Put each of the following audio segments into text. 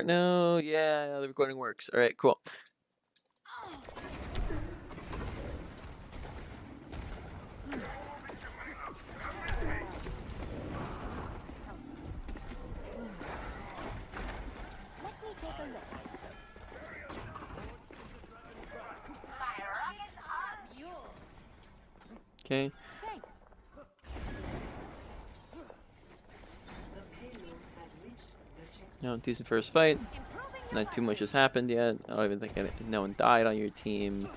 No, yeah, the recording works. All right, cool. Okay. Decent first fight. Not too much has happened yet. I don't even think no one died on your team.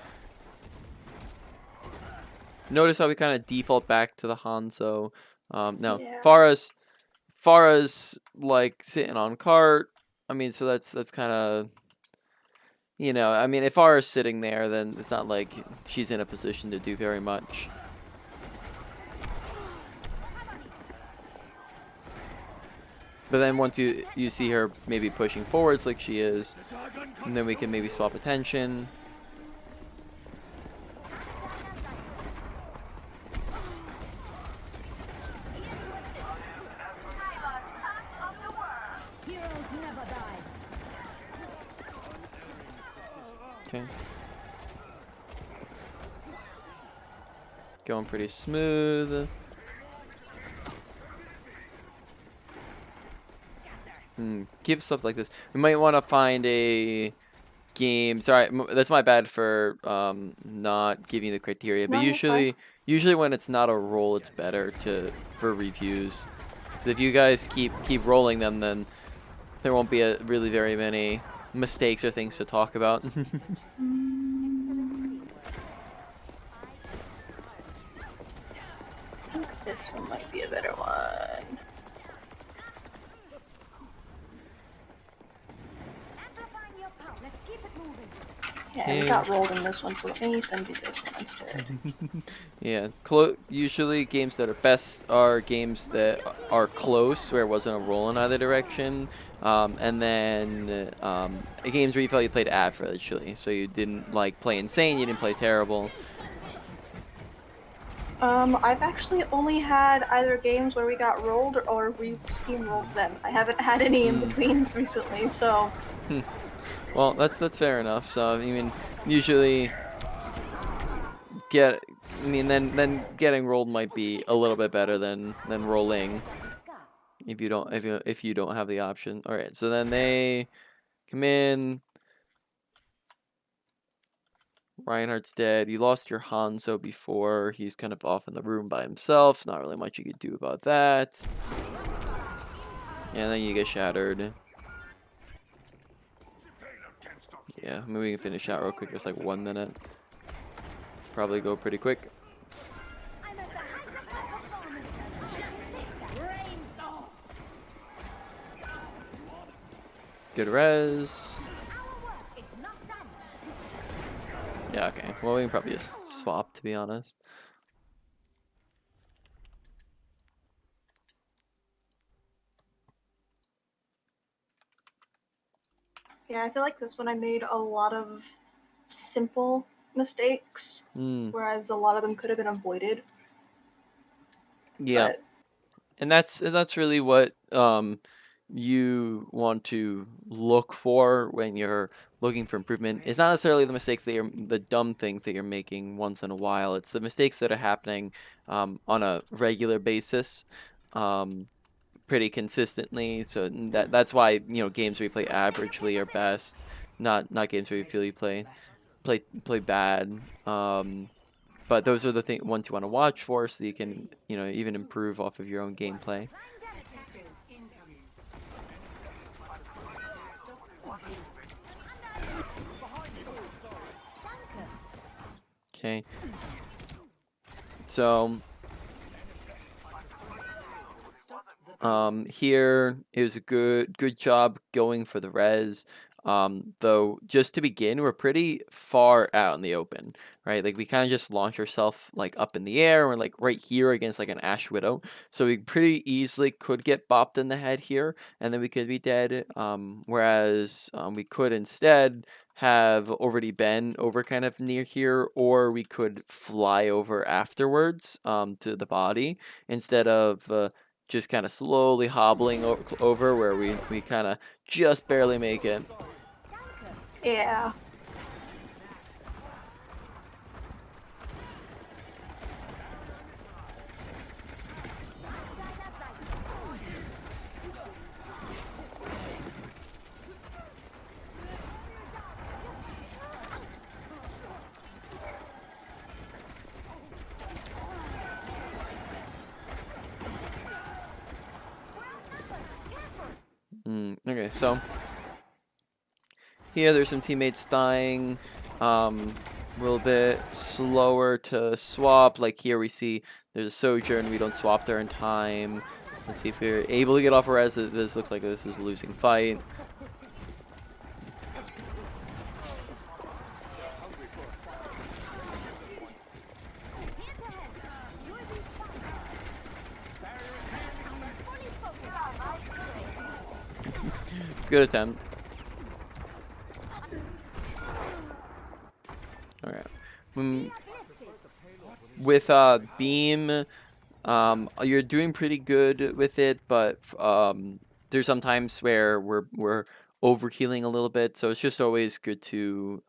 Notice how we kind of default back to the Hanzo. Now, Yeah. Farah's like sitting on cart. I mean, so that's kind of, I mean, if Farah's sitting there, then it's not like she's in a position to do very much. But then once you see her maybe pushing forwards like she is, and then we can maybe swap attention. Okay. Going pretty smooth. Keep stuff like this. We might want to find a game. Sorry, that's my bad for not giving you the criteria. But No, you're fine. usually when it's not a roll, it's better for reviews. Because if you guys keep rolling them, then there won't be really very many mistakes or things to talk about. I think this one might be a better one. Yeah, we got rolled in this one, so let me send you this one instead. Yeah, usually games that are best are games that are close, where it wasn't a roll in either direction, and then games where you felt you played averagely, so you didn't like play insane, you didn't play terrible. I've actually only had either games where we got rolled or we steamrolled them. I haven't had any in betweens recently, so. Well, that's fair enough. So I mean, usually then getting rolled might be a little bit better than rolling if you don't have the option. All right, so then they come in. Reinhardt's dead. You lost your Hanzo before. He's kind of off in the room by himself. Not really much you could do about that. And then you get shattered. Yeah, maybe we can finish out real quick. Just like 1 minute. Probably go pretty quick. Good res. Yeah, okay. Well, we can probably just swap, to be honest. Yeah, I feel like this one I made a lot of simple mistakes, whereas a lot of them could have been avoided. Yeah. But... And that's really what you want to look for when you're looking for improvement. It's not necessarily the dumb things that you're making once in a while. It's the mistakes that are happening on a regular basis, pretty consistently. So that's why games where you play averagely are best, not games where you feel you play bad. But those are the ones you want to watch for, so you can even improve off of your own gameplay. Okay. So here it was a good job going for the res. Though just to begin, we're pretty far out in the open, right? Like we kind of just launch ourselves like up in the air. We're like right here against like an Ash Widow, so we pretty easily could get bopped in the head here, and then we could be dead. Whereas we could instead have already been over kind of near here, or we could fly over afterwards to the body instead of just kind of slowly hobbling over where we kind of just barely make it. Yeah. Okay, so here there's some teammates dying. A little bit slower to swap. Like here we see there's a Sojourn. We don't swap there in time. Let's see if we're able to get off a res. This looks like this is a losing fight. It's a good attempt. Alright. With Beam, you're doing pretty good with it, but there's some times where we're overhealing a little bit, so it's just always good to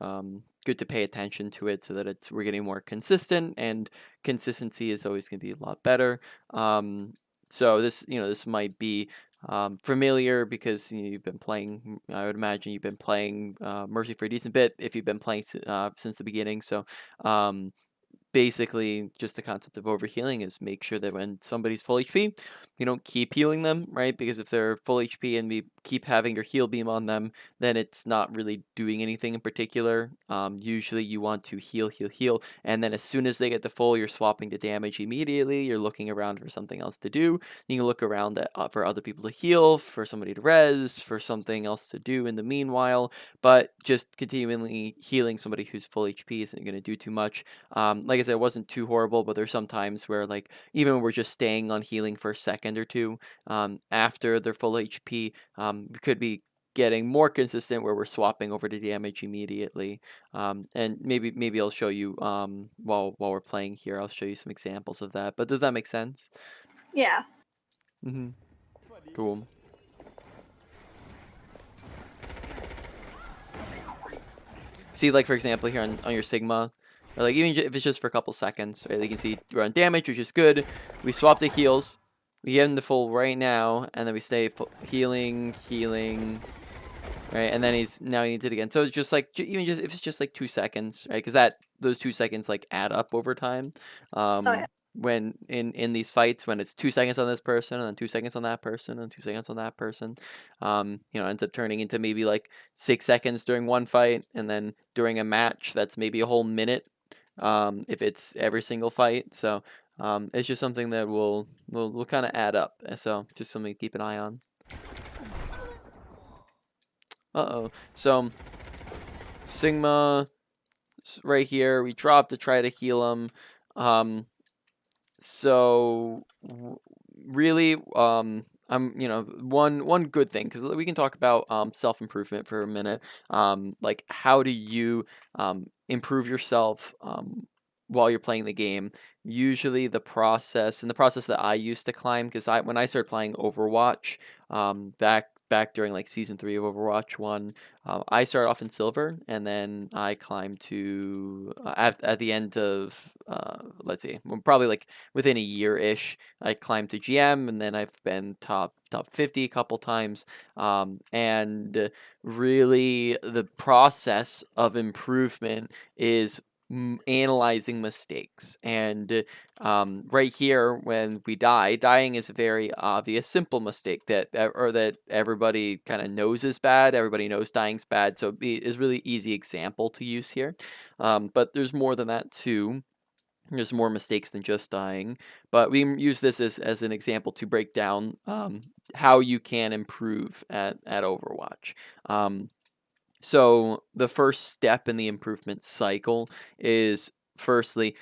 pay attention to it so that we're getting more consistent, and consistency is always going to be a lot better. So this might be familiar because you've been playing. I would imagine you've been playing Mercy for a decent bit if you've been playing since the beginning. So basically just the concept of overhealing is make sure that when somebody's full HP, you don't keep healing them, right? Because if they're full HP and we keep having your heal beam on them, then it's not really doing anything in particular. Usually you want to heal, heal, heal, and then as soon as they get to full, you're swapping the damage immediately. You're looking around for something else to do. You can look around for other people to heal, for somebody to res, for something else to do in the meanwhile, but just continually healing somebody who's full HP isn't going to do too much. Like I said, it wasn't too horrible, but there's some times where, like, even when we're just staying on healing for a second or two after their full HP, we could be getting more consistent where we're swapping over to damage immediately. And maybe I'll show you while we're playing here. I'll show you some examples of that. But does that make sense? Yeah. Cool. See, like, for example, here on your Sigma, or like even if it's just for a couple seconds, right? You can see we're on damage, which is good. We swap the heals. We get into full right now, and then we stay healing, healing, right? And then now he needs it again. So it's just like even just if it's just like 2 seconds, right? Because those 2 seconds like add up over time. Oh yeah. When in these fights, when it's 2 seconds on this person and then 2 seconds on that person and 2 seconds on that person, ends up turning into maybe like 6 seconds during one fight, and then during a match that's maybe a whole minute. If it's every single fight, so it's just something that will kind of add up. So just something to keep an eye on. So Sigma right here, we drop to try to heal him. So really, I'm one good thing, because we can talk about self-improvement for a minute. Like, how do you improve yourself while you're playing the game? Usually the process that I used to climb, because when I started playing Overwatch, back during like season 3 of Overwatch 1, I started off in silver, and then I climbed to at the end of let's see, well, probably like within a year-ish, I climbed to GM, and then I've been top 50 a couple times. And really the process of improvement is analyzing mistakes. And right here, when we dying is a very obvious, simple mistake that everybody kind of knows is bad. Everybody knows dying's bad, so it is really easy example to use here. But there's more than that too. There's more mistakes than just dying, but we use this as an example to break down how you can improve at Overwatch. So the first step in the improvement cycle is, firstly,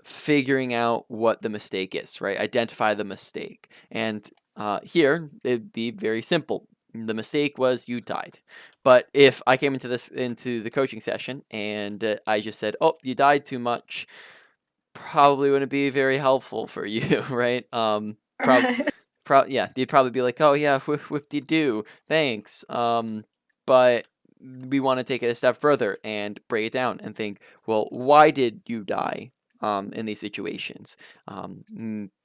figuring out what the mistake is, right? Identify the mistake. And here, it'd be very simple. The mistake was you died. But if I came into the coaching session and I just said, "Oh, you died too much," probably wouldn't be very helpful for you, right? Right. yeah, you'd probably be like, oh yeah, whip de doo, thanks. But we want to take it a step further and break it down and think, well, why did you die? In these situations,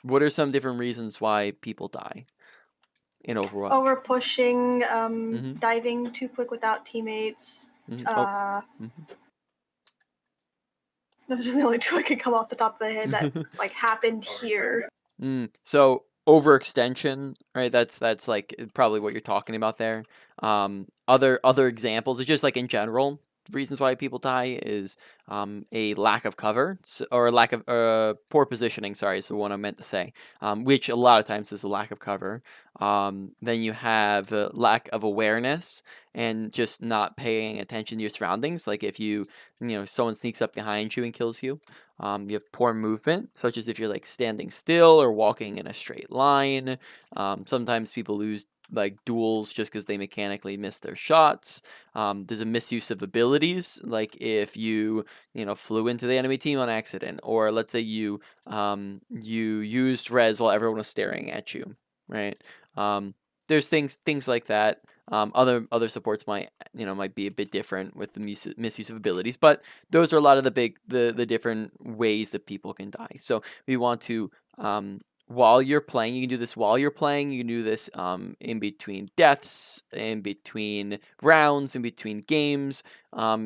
what are some different reasons why people die in Overwatch? Over pushing, Mm-hmm. diving too quick without teammates. Mm-hmm. Oh. Uh, Mm-hmm. those are the only two I can come off the top of the head that like happened here. So overextension, right? That's like probably what you're talking about there. Other examples, it's just like in general, reasons why people die is a lack of cover or a lack of poor positioning. Sorry, is the one I meant to say. Which a lot of times is a lack of cover. Then you have a lack of awareness and just not paying attention to your surroundings. Like if someone sneaks up behind you and kills you. You have poor movement, such as if you're like standing still or walking in a straight line. Sometimes people lose like duels just because they mechanically miss their shots. There's a misuse of abilities, like if flew into the enemy team on accident, or let's say you used res while everyone was staring at you, right? There's things like that. Other supports might be a bit different with the misuse of abilities, but those are a lot of the different ways that people can die. So we want to while you're playing, you can do this while you're playing. You can do this in between deaths, in between rounds, in between games.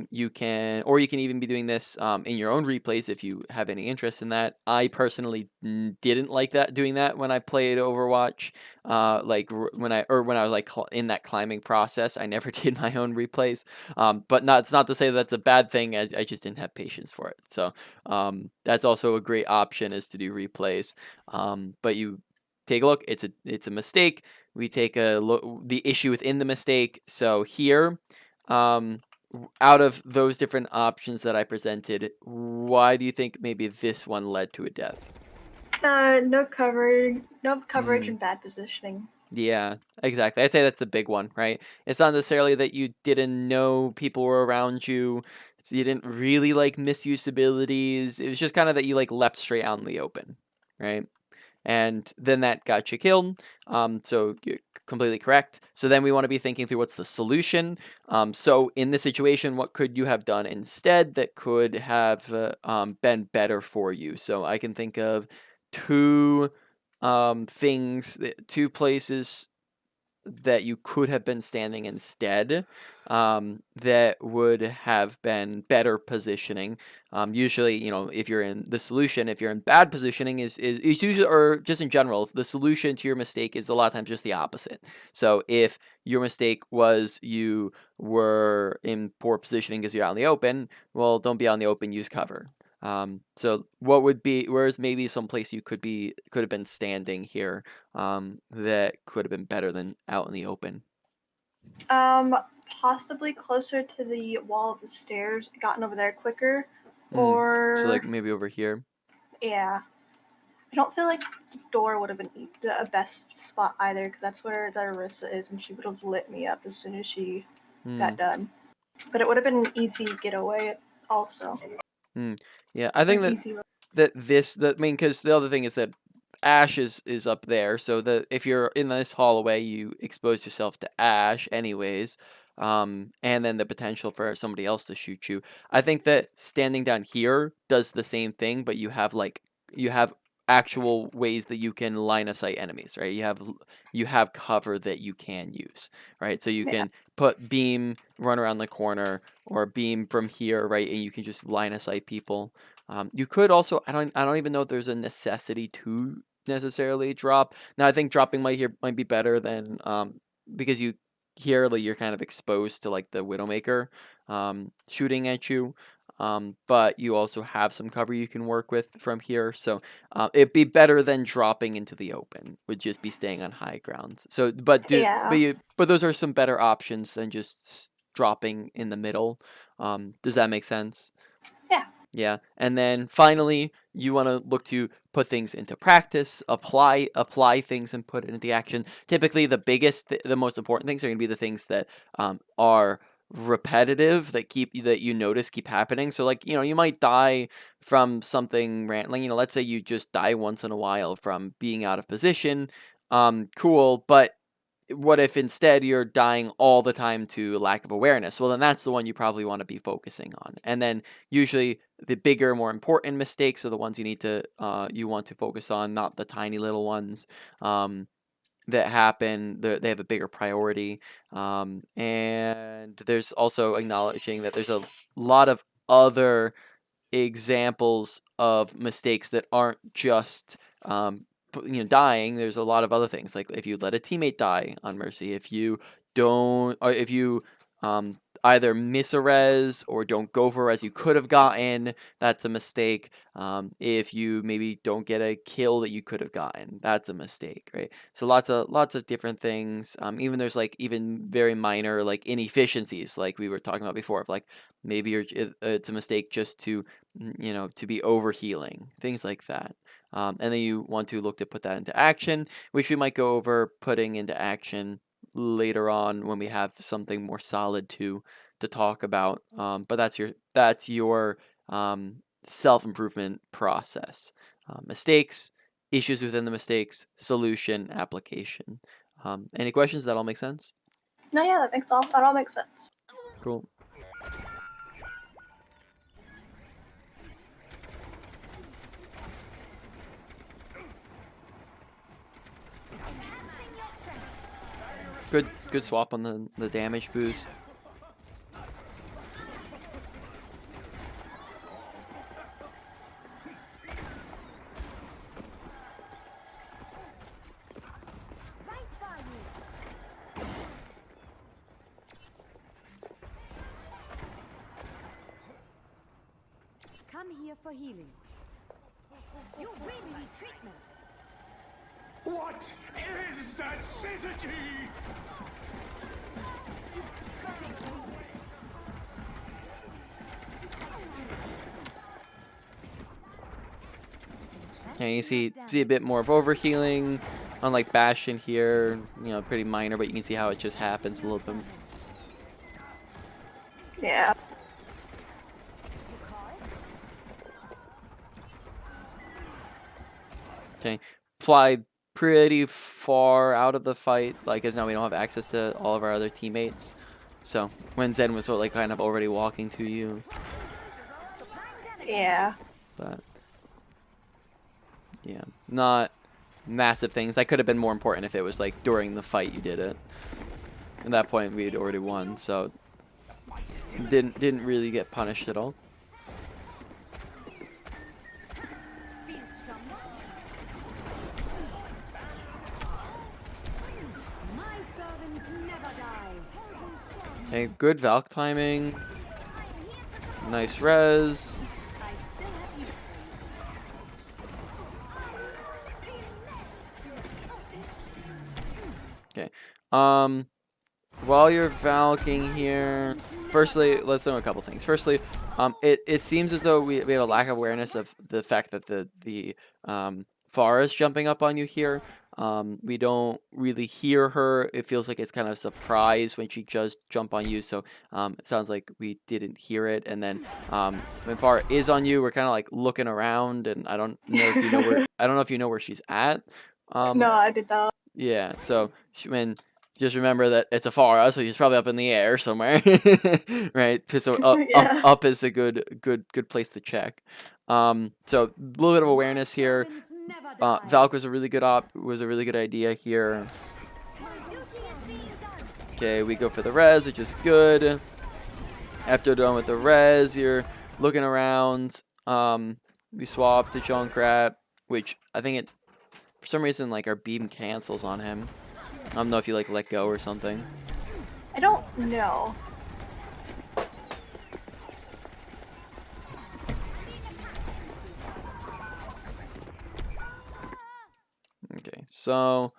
You can even be doing this in your own replays if you have any interest in that. I personally didn't like doing that when I played Overwatch. When I was like in that climbing process, I never did my own replays. But it's not to say that's a bad thing, as I just didn't have patience for it. So that's also a great option, is to do replays. But you take a look. It's a mistake. We take a look the issue within the mistake. So here, out of those different options that I presented, why do you think maybe this one led to a death? No coverage Mm. and bad positioning. Yeah, exactly. I'd say that's the big one, right? It's not necessarily that you didn't know people were around you. You didn't really like misuse abilities. It was just kind of that you like leapt straight out in the open, right? And then that got you killed. So you're completely correct. So then we want to be thinking through what's the solution. So in this situation, what could you have done instead that could have been better for you? So I can think of two two places that you could have been standing instead, that would have been better positioning. Usually, if you're in the solution, if you're in bad positioning, is usually, or just in general, the solution to your mistake is a lot of times just the opposite. So if your mistake was you were in poor positioning because you're out in the open, well, don't be out in the open, use cover. So where's maybe some place you could have been standing here, that could have been better than out in the open. Um, Possibly closer to the wall of the stairs, gotten over there quicker, So like or maybe over here. yeah. I don't feel like the door would have been the best spot either, because that's where the Arissa is, and she would have lit me up as soon as she Hmm. got done. But it would have been an easy getaway, also. Hmm. Yeah, I think An that easy. because the other thing is that Ash is up there, so that if you're in this hallway, you expose yourself to Ash anyways, and then the potential for somebody else to shoot you. I think that standing down here does the same thing, but you have actual ways that you can line of sight enemies, right? You have cover that you can use, right? So you Yeah. can put beam, run around the corner, or beam from here, right? And you can just line of sight people. You could also, I don't even know if there's a necessity to necessarily drop. Now I think dropping might be better than because you're kind of exposed to like the Widowmaker shooting at you. But you also have some cover you can work with from here, so it'd be better than dropping into the open. Would just be staying on high grounds. So, Yeah. but those are some better options than just dropping in the middle. Does that make sense? Yeah. Yeah. And then finally, you want to look to put things into practice, apply things and put it into action. Typically, the most important things are going to be the things that are repetitive, that you notice keep happening. So like, you might die from something random. Like, let's say you just die once in a while from being out of position. cool, but what if instead you're dying all the time to lack of awareness? Well, then that's the one you probably want to be focusing on. And then usually the bigger, more important mistakes are the ones you want to focus on, not the tiny little ones that happen. They have a bigger priority. And there's also acknowledging that there's a lot of other examples of mistakes that aren't just dying. There's a lot of other things, like if you let a teammate die on mercy, if you don't, or if you either miss a res or don't go for a res you could have gotten, that's a mistake. If you maybe don't get a kill that you could have gotten, that's a mistake, right? So lots of different things. Even there's like even very minor like inefficiencies, like we were talking about before, of like maybe it's a mistake just to to be overhealing, things like that. And then you want to look to put that into action, which we might go over putting into action later on when we have something more solid to talk about. But that's your self improvement process. Mistakes, issues within the mistakes, solution, application. Any questions? That all make sense? No, yeah, that all makes sense. Cool. Good swap on the damage boost. Come here for healing. You really need treatment. What is that syzygy? And you see a bit more of overhealing, unlike Bastion here, pretty minor, but you can see how it just happens a little bit. Yeah. Okay, fly pretty far out of the fight, like, as now we don't have access to all of our other teammates. So when Zen was sort of like kind of already walking to you, Yeah. but yeah, not massive things. That could have been more important if it was like during the fight you did it. At that point we had already won, so didn't really get punished at all. My servants never die. Hey, good Valk timing. Nice res. I still have you. Okay. While you're Valking here, firstly, let's know a couple things. Firstly, it seems as though we have a lack of awareness of the fact that the Pharah is jumping up on you here. We don't really hear her. It feels like it's kind of a surprise when she just jump on you. So it sounds like we didn't hear it. And then when Pharah is on you, we're kind of like looking around, and I don't know if you know where she's at. No, I did not. Yeah, so when just remember that it's a Farah, so he's probably up in the air somewhere, right? So Yeah. up is a good place to check. So a little bit of awareness here. Servants never die. Valk was a really good idea here. Okay, we go for the res, which is good. After done with the res, you're looking around. We swap to Junkrat, which I think it for some reason like our beam cancels on him. I don't know if you like let go or something. I don't know. Okay, so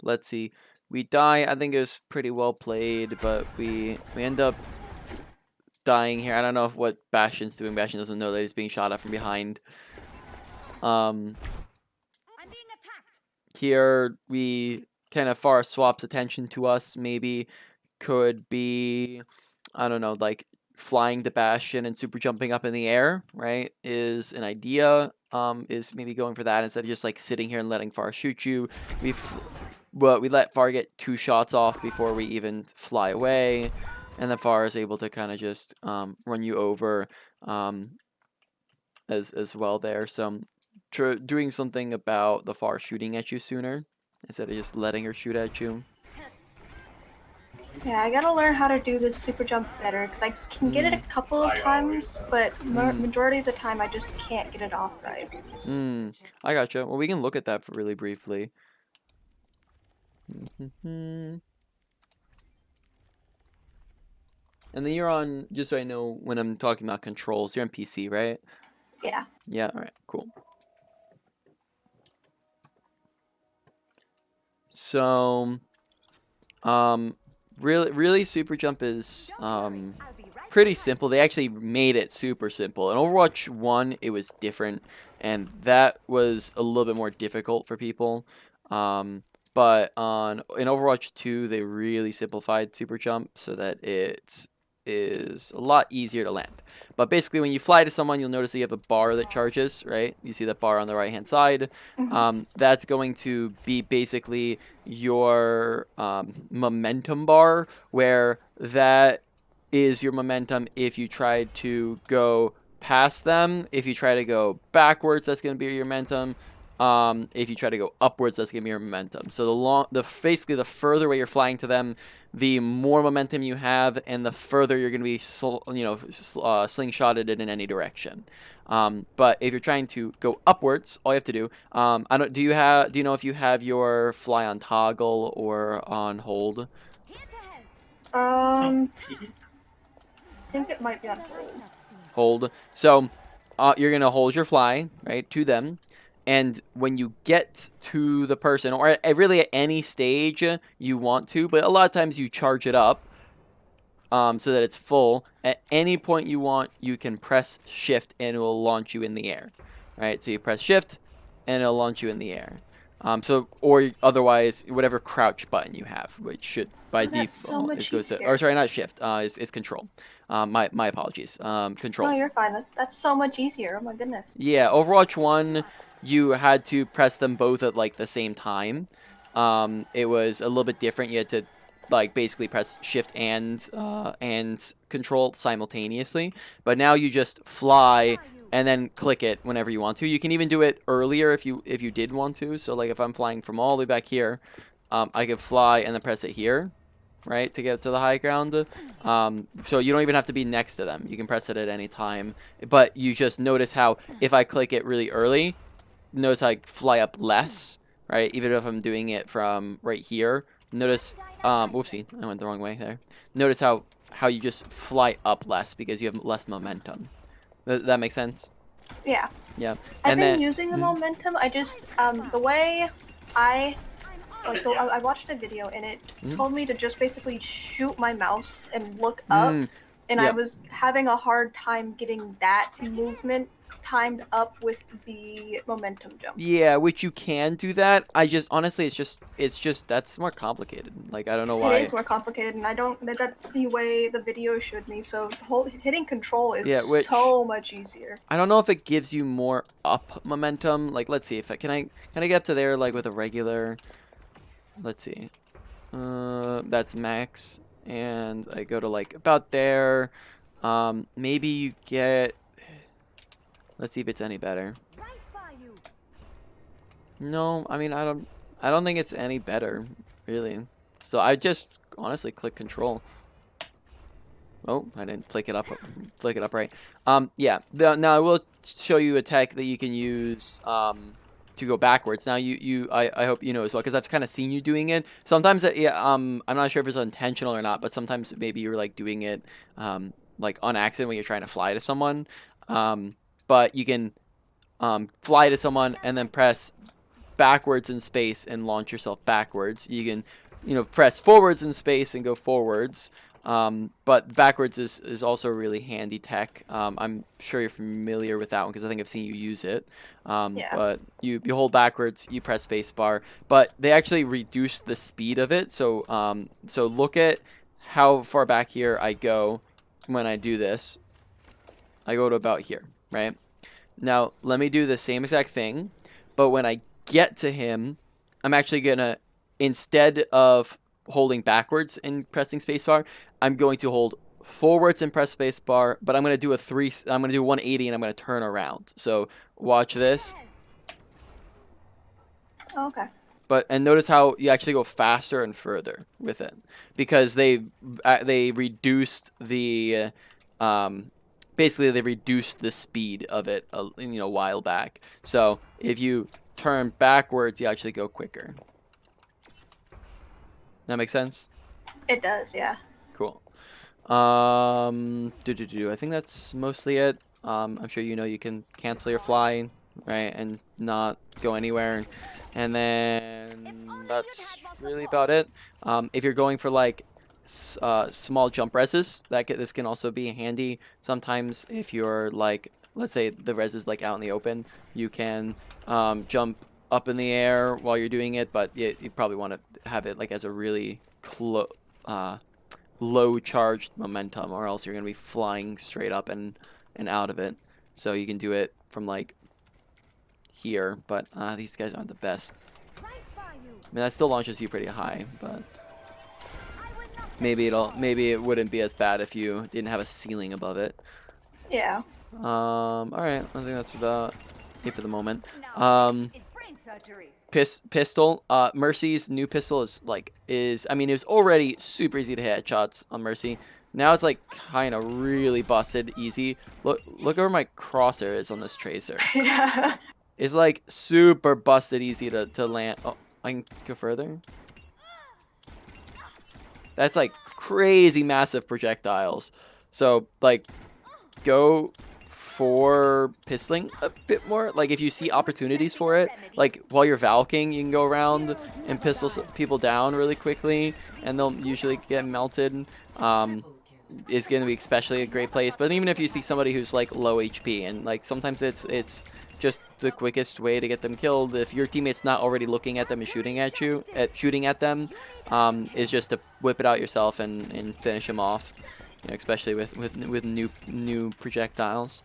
let's see. We die. I think it was pretty well played, but we end up dying here. I don't know what Bastion's doing. Bastion doesn't know that he's being shot at from behind. I'm being attacked. Here we kind of far swaps attention to us. Maybe could be, I don't know, like flying to Bastion and super jumping up in the air, right? Is an idea. is maybe going for that instead of just like sitting here and letting Far shoot you. We let Far get 2 shots off before we even fly away, and then Far is able to kind of just run you over as well there. So doing something about the Far shooting at you sooner instead of just letting her shoot at you. Yeah, I gotta learn how to do this super jump better because I can get it a couple of times, but majority of the time I just can't get it off right. I gotcha. Well, we can look at that for really briefly. And then you're on, just so I know when I'm talking about controls, you're on PC, right? Yeah. Yeah, alright, cool. So, really super jump is pretty simple. They actually made it super simple. In Overwatch 1, it was different, and that was a little bit more difficult for people. But in Overwatch 2, they really simplified super jump so that it is a lot easier to land. But basically, when you fly to someone, you'll notice that you have a bar that charges, right? You see that bar on the right-hand side. That's going to be basically your momentum bar, where that is your momentum if you try to go past them. If you try to go backwards, that's going to be your momentum. If you try to go upwards, that's going to be your momentum. So basically the further away you're flying to them, the more momentum you have, and the further you're going to be, slingshotted in any direction. But if you're trying to go upwards, all you have to do, do you know if you have your fly on toggle or on hold? I think it might be on hold. Hold. So you're gonna hold your fly right to them, and when you get to the person, or really at any stage you want to, but a lot of times you charge it up so that it's full. At any point you want, you can press shift and it will launch you in the air. Right? So you press shift and it'll launch you in the air. Or otherwise, whatever crouch button you have, which should by That's so default much goes to, easier. or sorry, not shift, is control. My apologies. Control. No, you're fine. That's so much easier. Oh my goodness. Yeah, Overwatch 1, you had to press them both at like the same time. It was a little bit different. You had to like basically press shift and control simultaneously. But now you just fly and then click it whenever you want to. You can even do it earlier if you did want to. So like if I'm flying from all the way back here, I could fly and then press it here, right, to get to the high ground. So you don't even have to be next to them. You can press it at any time. But you just notice how if I click it really early, notice I fly up less, right? Even if I'm doing it from right here. Notice, whoopsie, I went the wrong way there. Notice how you just fly up less because you have less momentum. That makes sense? Yeah. Yeah. I've And been then, using the momentum. I just the way I I watched a video and it told me to just basically shoot my mouse and look up, and I yep. was having a hard time getting that movement timed up with the momentum jump. Yeah, which you can do that. I just honestly, it's just that's more complicated. Like I don't know It why. is more complicated, and I don't. That's the way the video showed me. So hitting control is Yeah, which so much easier. I don't know if it gives you more up momentum. Like let's see if can I get up to there like with a regular. Let's see. That's max, and I go to like about there. Maybe you get. Let's see if it's any better. No, I mean I don't think it's any better, really. So I just honestly click control. Oh, I didn't flick it up right. Yeah. Now I will show you a tech that you can use to go backwards. Now I hope you know as well because I've kind of seen you doing it. Sometimes I'm not sure if it's intentional or not, but sometimes maybe you're like doing it like on accident when you're trying to fly to someone. But you can fly to someone and then press backwards in space and launch yourself backwards. You can, press forwards in space and go forwards. But backwards is also a really handy tech. I'm sure you're familiar with that one because I think I've seen you use it. Yeah. But you hold backwards, you press spacebar. But they actually reduce the speed of it. So look at how far back here I go when I do this. I go to about here, right? Now, let me do the same exact thing, but when I get to him, I'm actually gonna, instead of holding backwards and pressing spacebar, I'm going to hold forwards and press spacebar, but I'm gonna do I'm gonna do 180 and I'm gonna turn around. So watch this. Oh, okay. And notice how you actually go faster and further with it because they reduced the basically they reduced the speed of it a while back. So if you turn backwards, you actually go quicker. That makes sense? It does, yeah. Cool. I think that's mostly it. I'm sure you can cancel your fly, right, and not go anywhere. And then that's really about it. If you're going for like small jump reses, this can also be handy. Sometimes if you're like, let's say the res is like out in the open, you can jump up in the air while you're doing it, but you probably want to have it like as a really low charged momentum, or else you're going to be flying straight up and out of it. So you can do it from like here, but these guys aren't the best. I mean, that still launches you pretty high, but maybe it wouldn't be as bad if you didn't have a ceiling above it. Yeah. All right, I think that's about it for the moment. Pistol. Mercy's new pistol I mean, it was already super easy to hit headshots on Mercy. Now it's like kind of really busted easy. Look where my crosshair is on this tracer. Yeah. It's like super busted easy to land. Oh, I can go further. That's like crazy massive projectiles. So like go for pistoling a bit more. Like if you see opportunities for it, like while you're valking, you can go around and pistol people down really quickly, and they'll usually get melted. Is going to be especially a great place. But even if you see somebody who's like low HP, and like sometimes it's just the quickest way to get them killed. If your teammate's not already looking at them and shooting at them, is just to whip it out yourself and finish them off. Especially with new projectiles.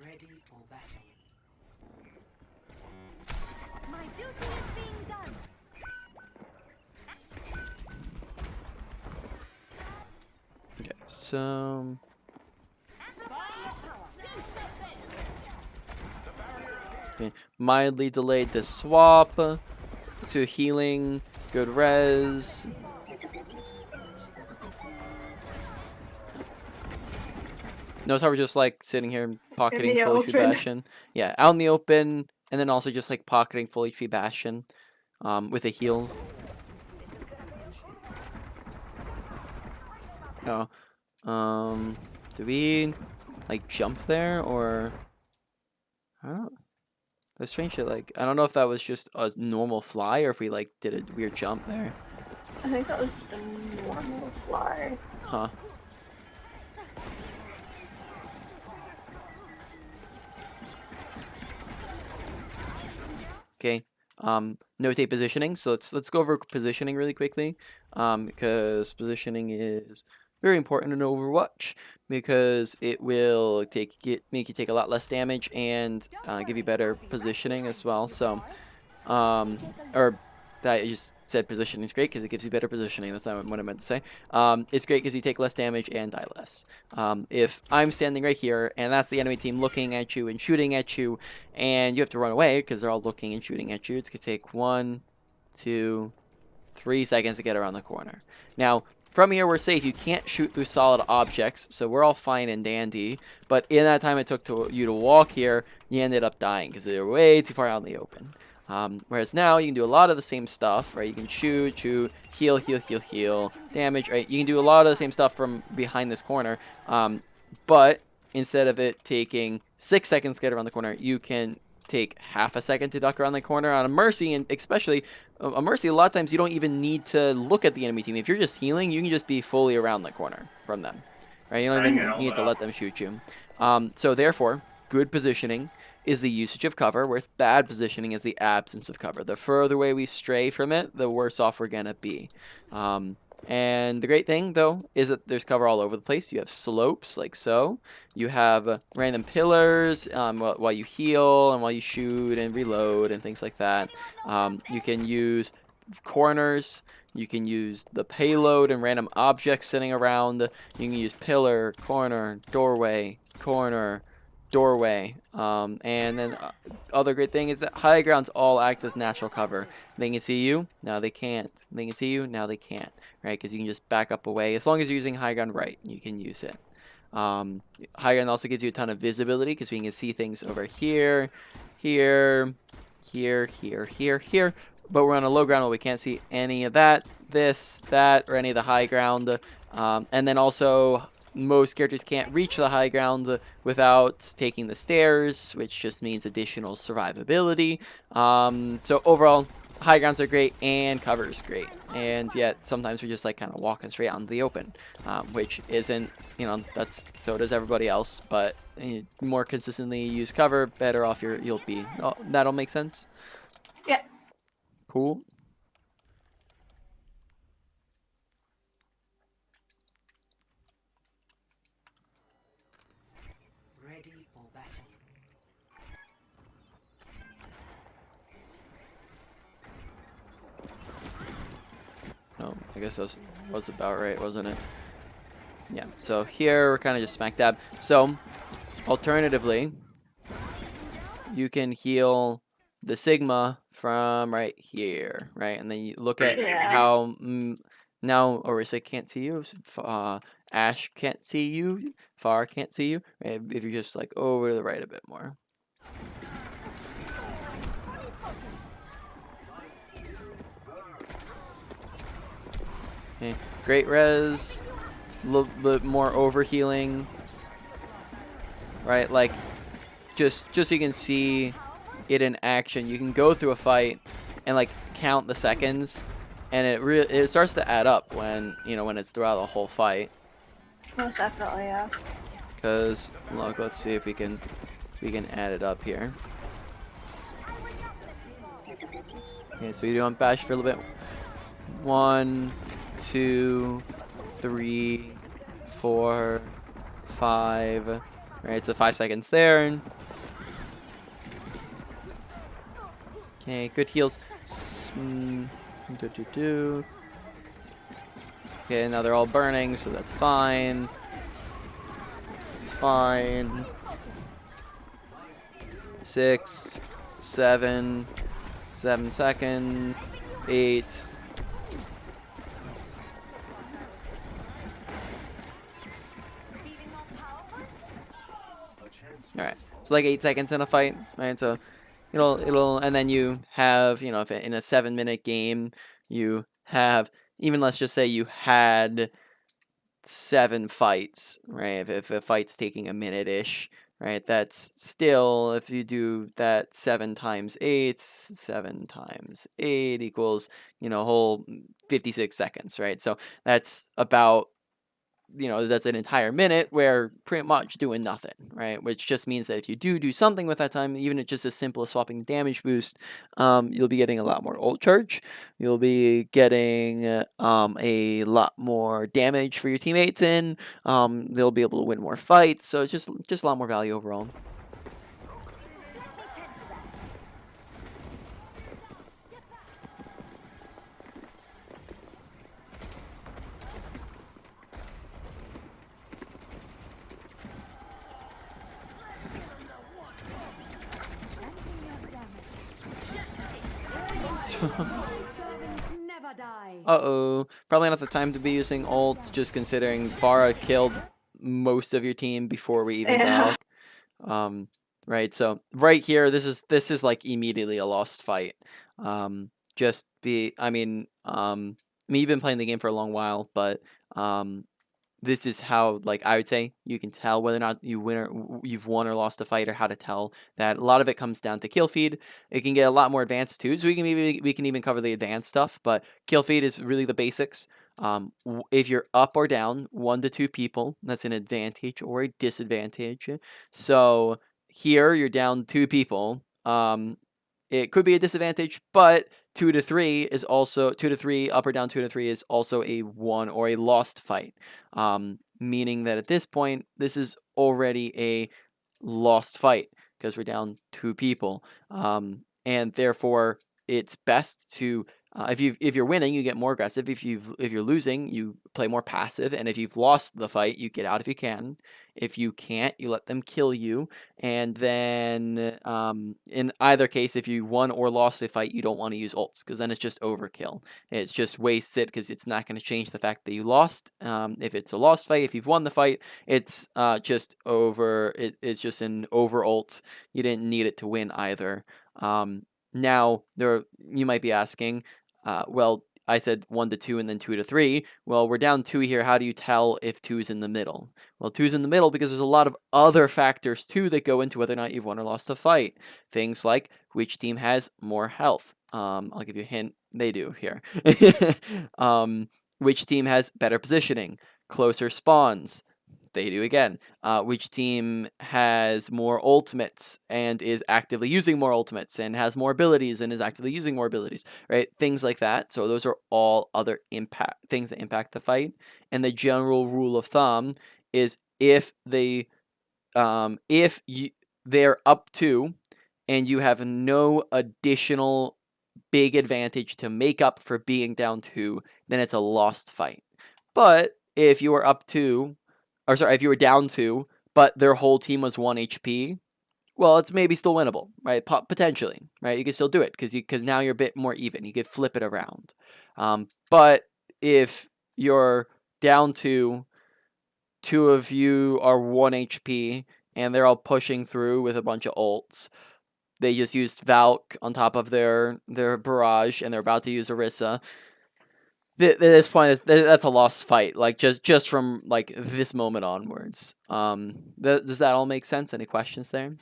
Ready for battle. My duty is being done. Okay, so okay, mildly delayed the swap to healing, good res. Notice how we're just like sitting here pocketing full HP Bastion. Yeah, out in the open, and then also just like pocketing full HP Bastion with the heals. Oh, do we like jump there or? I don't know. That's strange shit. Like, I don't know if that was just a normal fly or if we like did a weird jump there. I think that was the normal fly. Huh. Okay. Notate positioning. So let's go over positioning really quickly. Because positioning is very important in Overwatch because it will make you take a lot less damage and give you better positioning as well. So, or that I just said positioning is great because it gives you better positioning. That's not what I meant to say. It's great because you take less damage and die less. If I'm standing right here and that's the enemy team looking at you and shooting at you, and you have to run away because they're all looking and shooting at you, it's gonna take 1, 2, 3 seconds to get around the corner. Now, from here, we're safe. You can't shoot through solid objects, so we're all fine and dandy. But in that time it took you to walk here, you ended up dying because they were way too far out in the open. Whereas now, you can do a lot of the same stuff, right? You can shoot, heal, damage, right? You can do a lot of the same stuff from behind this corner. But instead of it taking 6 seconds to get around the corner, you can take half a second to duck around the corner on a Mercy, and especially a Mercy, a lot of times you don't even need to look at the enemy team. If you're just healing, you can just be fully around the corner from them, right? You don't even need to let them shoot you. So therefore, good positioning is the usage of cover, whereas bad positioning is the absence of cover. The further away we stray from it, the worse off we're gonna be. And the great thing, though, is that there's cover all over the place. You have slopes, like so. You have random pillars while you heal and while you shoot and reload and things like that. You can use corners. You can use the payload and random objects sitting around. You can use pillar, corner, corner, doorway. And then other great thing is that high grounds all act as natural cover. They can see you, now they can't. They can see you, now they can't, right? Because you can just back up away. As long as you're using high ground right, you can use it. High ground also gives you a ton of visibility because we can see things over here, here, here. But we're on a low ground where we can't see any of that, this, that, or any of the high ground. And then also, most characters can't reach the high ground without taking the stairs, which just means additional survivability. So overall, high grounds are great and cover is great. And yet, sometimes we're just like kind of walking straight out into the open, which isn't, that's so does everybody else. But more consistently use cover, better off you'll be. Oh, that'll make sense. Yeah. Cool. Ready for battle. Oh, I guess that was about right, wasn't it? Yeah, so here we're kind of just smack dab. So, alternatively, you can heal the Sigma from right here, right? And then you look at how now Orisa can't see you, Ash can't see you, Far can't see you, right? If you're just like over to the right a bit more. Okay, great res, a little bit more overhealing, right? Like, just so you can see it in action, you can go through a fight and like count the seconds, and it starts to add up when when it's throughout the whole fight. Most definitely, yeah. Cause look, let's see if we can add it up here. Okay, so we do on bash for a little bit. 1, 2, 3, 4, 5. Right, so 5 seconds there. Okay, good heals. Okay, now they're all burning, so that's fine. It's fine. 6, 7 seconds. 8. Alright, so like 8 seconds in a fight, right? So it'll and then you have, if in a 7-minute game you have, even let's just say you had 7 fights, right? If a fight's taking a minute-ish, right? That's still, if you do that 7 times 8, 7 times 8 equals, a whole 56 seconds, right? So that's about, that's an entire minute where pretty much doing nothing, right? Which just means that if you do something with that time, even if it's just as simple as swapping damage boost, you'll be getting a lot more ult charge. You'll be getting a lot more damage for your teammates in. They'll be able to win more fights. So it's just a lot more value overall. Uh-oh. Probably not the time to be using ult, just considering Pharah killed most of your team before we even got out. Right, so right here, this is like immediately a lost fight. I mean, you've been playing the game for a long while, but this is how, like, I would say you can tell whether or not you've won or lost a fight, or how to tell that. A lot of it comes down to kill feed. It can get a lot more advanced too, so we can even cover the advanced stuff, but kill feed is really the basics. If you're up or down 1 to 2 people, that's an advantage or a disadvantage. So here you're down 2 people. It could be a disadvantage, but 2 to 3 is also 2 to 3 up or down 2 to 3 is also a won or a lost fight. Meaning that at this point, this is already a lost fight because we're down 2 people. And therefore, it's best to if you're winning, you get more aggressive. If you're losing, you play more passive. And if you've lost the fight, you get out if you can. If you can't, you let them kill you. And then in either case, if you won or lost a fight, you don't want to use ults because then it's just overkill. It's just waste it because it's not going to change the fact that you lost. If it's a lost fight, if you've won the fight, it's just over. It's just an over ult. You didn't need it to win either. Now you might be asking, well, I said 1 to 2 and then 2 to 3. Well, we're down 2 here. How do you tell if 2 is in the middle? Well, 2 is in the middle because there's a lot of other factors too that go into whether or not you've won or lost a fight. Things like which team has more health. I'll give you a hint. They do here. Which team has better positioning, closer spawns. They do again. Which team has more ultimates and is actively using more ultimates and has more abilities and is actively using more abilities, right? Things like that. So those are all other things that impact the fight. And the general rule of thumb is if they're up 2 and you have no additional big advantage to make up for being down 2, then it's a lost fight. But if you were up 2, or sorry, if you were down 2, but their whole team was 1 HP, well, it's maybe still winnable, right? Potentially, right? You can still do it because now you're a bit more even. You could flip it around. But if you're down 2, 2 of you are 1 HP, and they're all pushing through with a bunch of ults. They just used Valk on top of their barrage, and they're about to use Orisa. At this point, that's a lost fight. Like just from like this moment onwards. Does that all make sense? Any questions there?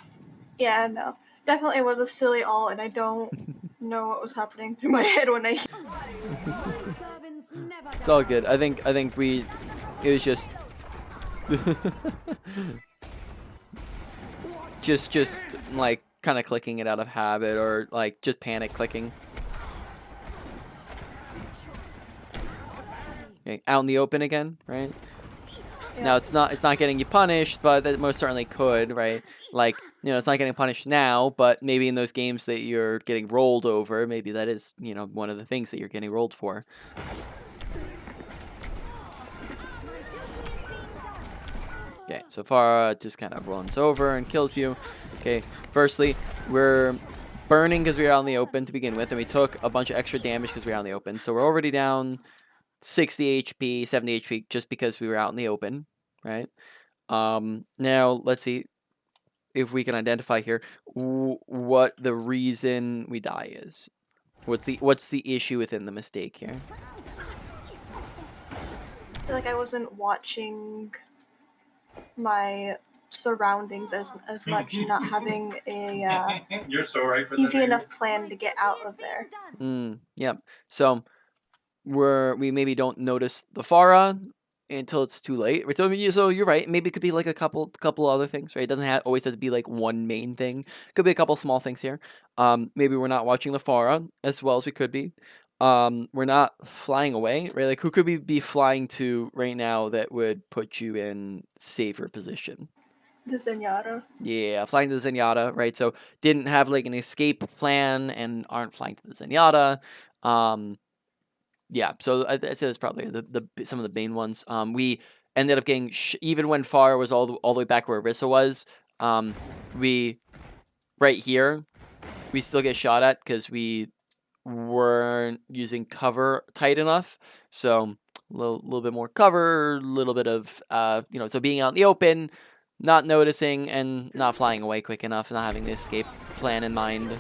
Yeah, no. Definitely was a silly ult, and I don't know what was happening through my head when I. My servants never It's all die. good. I think it was just just like kind of clicking it out of habit or like just panic clicking. Okay, out in the open again, right? Yeah. Now it's not getting you punished, but that most certainly could, right? Like, it's not getting punished now, but maybe in those games that you're getting rolled over, maybe that is, one of the things that you're getting rolled for. Okay, so Farah just kind of runs over and kills you. Okay, firstly, we're burning because we were out in the open to begin with, and we took a bunch of extra damage because we were out in the open. So we're already down 60 HP, 70 HP just because we were out in the open, right? Now let's see if we can identify here what the reason we die is. What's the issue within the mistake here? I feel like I wasn't watching my surroundings as much, not having a You're so right for easy that. enough plan to get out of there. Yep. So we maybe don't notice the Farah until it's too late. So you're right. Maybe it could be like a couple other things, right? It doesn't always have to be like one main thing. Could be a couple small things here. Maybe we're not watching the Farah as well as we could be. We're not flying away, right? Like who could we be flying to right now that would put you in safer position? The Zenyatta. Yeah, flying to the Zenyatta, right? So didn't have like an escape plan and aren't flying to the Zenyatta. Yeah, so I'd say that's probably some of the main ones. We ended up getting even when Farah was all the way back where Orisa was. We right here, we still get shot at because we weren't using cover tight enough. So a little bit more cover, a little bit of so being out in the open, not noticing and not flying away quick enough, not having the escape plan in mind.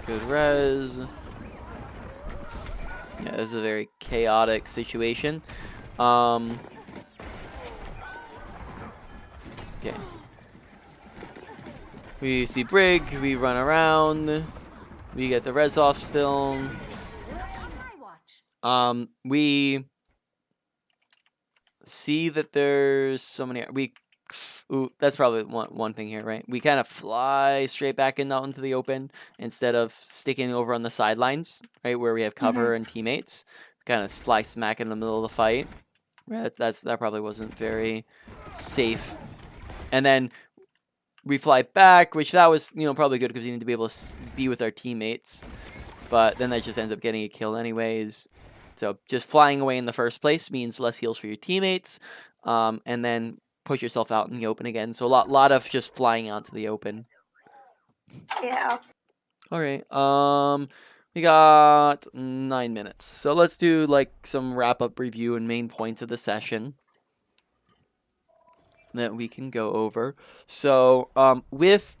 Good res. Yeah, this is a very chaotic situation. Okay. We see Brig, we run around, we get the res off still. We see that there's so many. Ooh, that's probably one thing here, right? We kind of fly straight back out into the open instead of sticking over on the sidelines, right, where we have cover and teammates. Kind of fly smack in the middle of the fight. Right, that probably wasn't very safe. And then we fly back, which that was probably good because we need to be able to be with our teammates. But then that just ends up getting a kill anyways. So just flying away in the first place means less heals for your teammates, and then push yourself out in the open again. So a lot of just flying out to the open. Yeah. All right. We got 9 minutes, so let's do like some wrap up review and main points of the session that we can go over. So with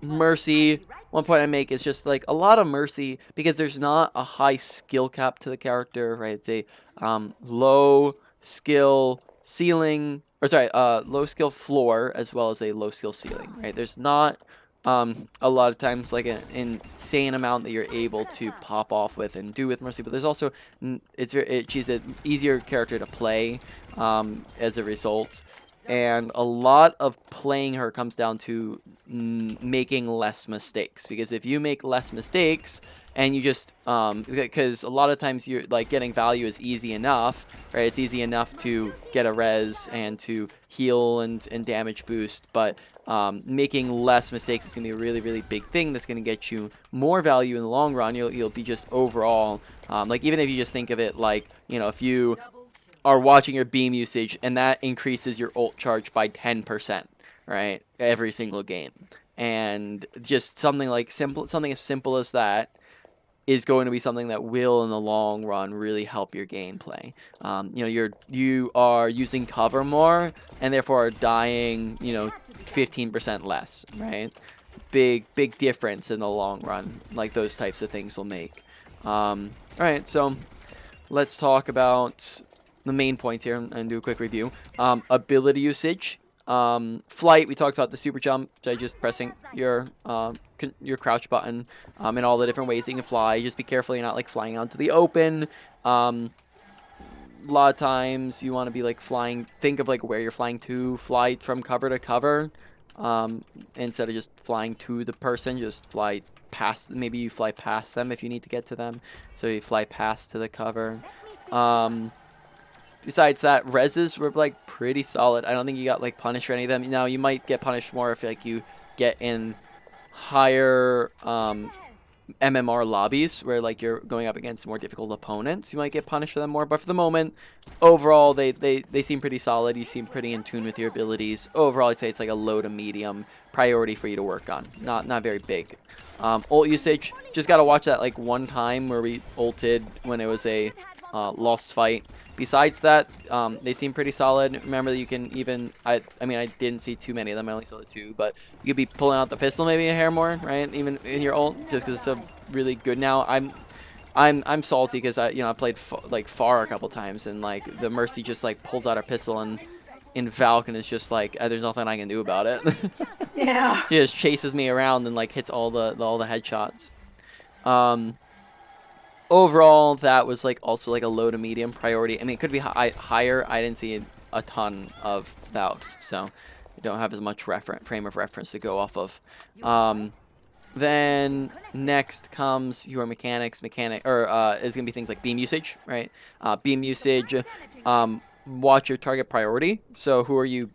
Mercy, one point I make is just like a lot of Mercy because there's not a high skill cap to the character, right? It's a low skill ceiling, or sorry, low skill floor as well as a low skill ceiling, right? There's not a lot of times like an insane amount that you're able to pop off with and do with Mercy, but there's also she's an easier character to play as a result. And a lot of playing her comes down to making less mistakes, because if you make less mistakes and you just because a lot of times you're like getting value is easy enough, right? It's easy enough to get a res and to heal and damage boost, but making less mistakes is going to be a really big thing that's going to get you more value in the long run. You'll be just overall like, even if you just think of it like, if you are watching your beam usage and that increases your ult charge by 10%, right? Every single game. And just something as simple as that is going to be something that will in the long run really help your gameplay. You are using cover more and therefore are dying, 15% less, right? Big difference in the long run. Like, those types of things will make. All right, so let's talk about the main points here and do a quick review. Ability usage. Flight, we talked about the super jump, so just pressing your crouch button, and all the different ways that you can fly. Just be careful you're not like flying out to the open. A lot of times you want to be like flying, think of like where you're flying to, fly from cover to cover, instead of just flying to the person. Just fly past, maybe you fly past them if you need to get to them, so you fly past to the cover. Besides that, reses were like pretty solid. I don't think you got like punished for any of them. Now you might get punished more if like you get in higher MMR lobbies where like you're going up against more difficult opponents. You might get punished for them more, but for the moment, overall they seem pretty solid. You seem pretty in tune with your abilities. Overall, I'd say it's like a low to medium priority for you to work on. Not very big. Ult usage, just gotta watch that like one time where we ulted when it was a lost fight. Besides that, they seem pretty solid. Remember that you can even, I mean, I didn't see too many of them. I only saw the 2, but you could be pulling out the pistol maybe a hair more, right? Even in your ult, just because it's so really good now. I'm salty because I played like far a couple times, and like the Mercy just like pulls out her pistol and in Valk, and it's just like there's nothing I can do about it. Yeah. He just chases me around and like hits all the headshots. Overall, that was like also like a low to medium priority. I mean, it could be higher. I didn't see a ton of Valks, so I don't have as much frame of reference to go off of. Then next comes your mechanics. It's gonna be things like beam usage, right? Beam usage. Watch your target priority. So who are you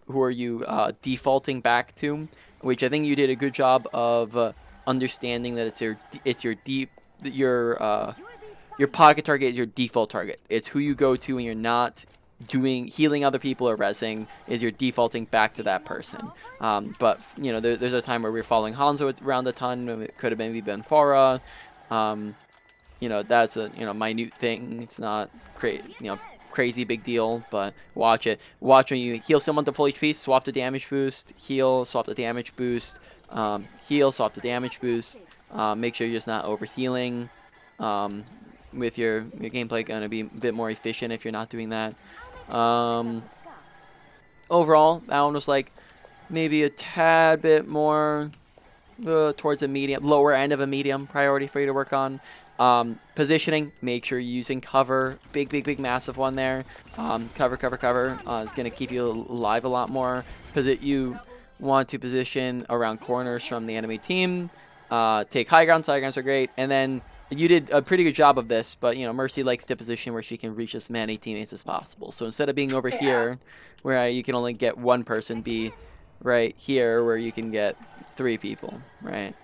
defaulting back to? Which I think you did a good job of understanding that your pocket target is your default target. It's who you go to when you're not healing other people or resing, is you're defaulting back to that person. But there's a time where we're following Hanzo around a ton. It could have maybe been Farah. That's a minute thing. It's not crazy big deal, but watch it. Watch when you heal someone to full HP, swap the damage boost, heal, swap the damage boost, heal, swap the damage boost. Make sure you're just not overhealing. With your gameplay going to be a bit more efficient if you're not doing that. Overall, that one was like maybe a tad bit more towards a medium, lower end of a medium priority for you to work on. Positioning, make sure you're using cover, big, massive one there. Cover is going to keep you alive a lot more. You want to position around corners from the enemy team. Take high ground, side grounds are great. And then you did a pretty good job of this, but Mercy likes to position where she can reach as many teammates as possible. So instead of being over Yeah. here, where you can only get one person, be right here where you can get 3 people, right?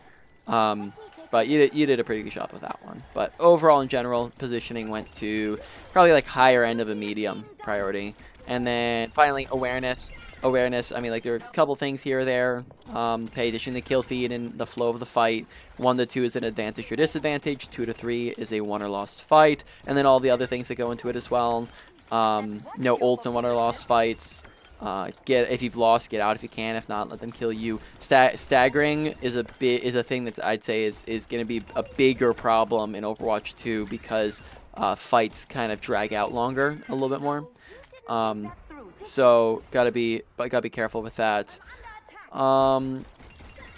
But you did a pretty good job with that one. But overall, in general, positioning went to probably like higher end of a medium priority. And then finally, awareness. Awareness, I mean, like there are a couple things here or there. Pay attention to kill feed and the flow of the fight. 1 to 2 is an advantage or disadvantage. 2 to 3 is a won or lost fight. And then all the other things that go into it as well. No ults and won or lost fights. If you've lost, get out if you can. If not, let them kill you. Staggering is a thing that I'd say is going to be a bigger problem in Overwatch 2 because fights kind of drag out longer a little bit more. So gotta be careful with that.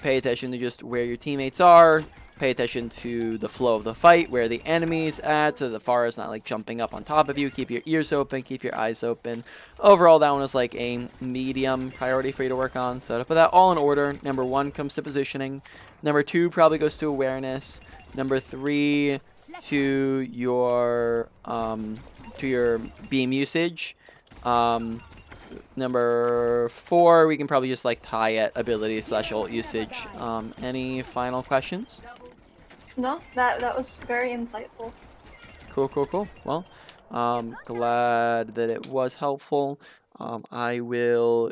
Pay attention to just where your teammates are. Pay attention to the flow of the fight, where the enemy's at, so the FAR is not like jumping up on top of you. Keep your ears open, keep your eyes open. Overall, that one is like a medium priority for you to work on. So to put that all in order, number 1 comes to positioning. Number 2 probably goes to awareness. Number 3 to your beam usage. Number 4, we can probably just like tie at ability / ult usage. Any final questions? No, that was very insightful. Cool. Well, glad that it was helpful. I will